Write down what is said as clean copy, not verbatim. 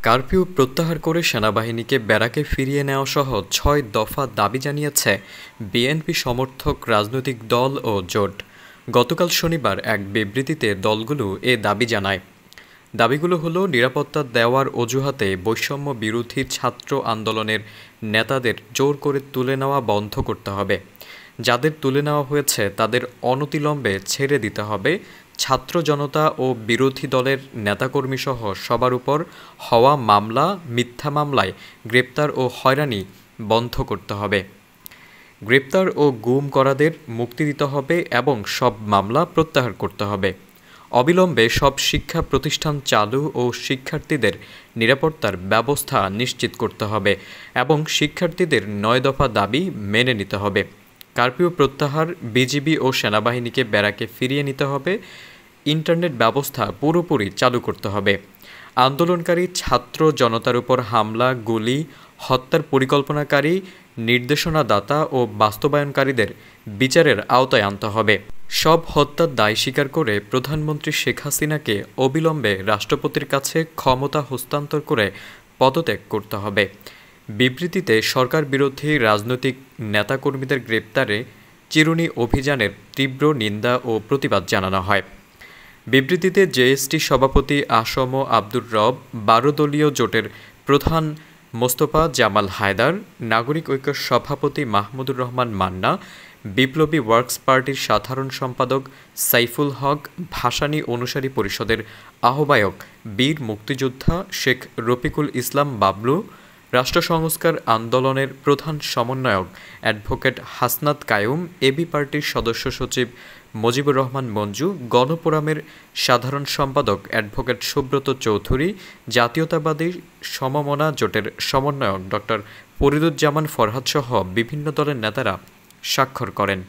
Curfew প্রত্যাহার করে সেনাবাহিনীকে ব্যারাকে ফিরিয়ে নেওয়া সহ ৬ দফা দাবি জানিয়েছে বিএনপি সমর্থক রাজনৈতিক দল ও জোট। গতকাল শনিবার এক বিবৃতিতে দলগুলো এ দাবি জানায়। দাবিগুলো হলো নিরাপত্তা দেওয়ার অজুহাতে বৈষম্য বিরোধী ছাত্র আন্দোলনের নেতাদের জোর করে তুলে নেওয়া বন্ধ করতে হবে, যাদের তুলে নেওয়া হয়েছে তাদের অনতিবিলম্বে ছেড়ে দিতে হবে, ছাত্র জনতা ও বিরোধী দলের নেতাকর্মীসহ সবার উপর হওয়া মামলা, মিথ্যা মামলায় গ্রেপ্তার ও হয়রানি বন্ধ করতে হবে, গ্রেপ্তার ও গুম করাদের মুক্তি দিতে হবে এবং সব মামলা প্রত্যাহার করতে হবে। অবিলম্বে সব শিক্ষা প্রতিষ্ঠান চালু ও শিক্ষার্থীদের নিরাপত্তার ব্যবস্থা নিশ্চিত করতে হবে এবং শিক্ষার্থীদের ৯ দফা দাবি মেনে নিতে হবে। কারফিউ প্রত্যাহার, বিজিবি ও সেনাবাহিনীকে ব্যারাকে ফিরিয়ে নিতে হবে, ইন্টারনেট ব্যবস্থা পুরোপুরি চালু করতে হবে, আন্দোলনকারী ছাত্র জনতার উপর হামলা, গুলি, হত্যার পরিকল্পনাকারী, নির্দেশনাদাতা ও বাস্তবায়নকারীদের বিচারের আওতায় আনতে হবে। সব হত্যার দায় স্বীকার করে প্রধানমন্ত্রী শেখ হাসিনাকে অবিলম্বে রাষ্ট্রপতির কাছে ক্ষমতা হস্তান্তর করে পদত্যাগ করতে হবে। বিবৃতিতে সরকার বিরোধী রাজনৈতিক নেতাকর্মীদের গ্রেপ্তারে চিরুনি অভিযানের তীব্র নিন্দা ও প্রতিবাদ জানানো হয়। বিবৃতিতে জেএসটি সভাপতি আসম আব্দুর রব, ১২ দলীয় জোটের প্রধান মোস্তফা জামাল হায়দার, নাগরিক ঐক্য সভাপতি মাহমুদুর রহমান মান্না, বিপ্লবী ওয়ার্কস পার্টির সাধারণ সম্পাদক সাইফুল হক, ভাসানী অনুসারী পরিষদের আহ্বায়ক বীর মুক্তিযোদ্ধা শেখ রফিকুল ইসলাম বাবলু, রাষ্ট্র সংস্কার আন্দোলনের প্রধান সমন্বয়ক অ্যাডভোকেট হাসনাত কায়ুম, এবি পার্টির সদস্য সচিব মুজিবুর রহমান মঞ্জু, গণফোরামের সাধারণ সম্পাদক অ্যাডভোকেট সুব্রত চৌধুরী, জাতীয়তাবাদী সমমনা জোটের সমন্বয়ক ড. ফরিদুজ্জামান ফরহাদসহ বিভিন্ন দলের নেতারা স্বাক্ষর করেন।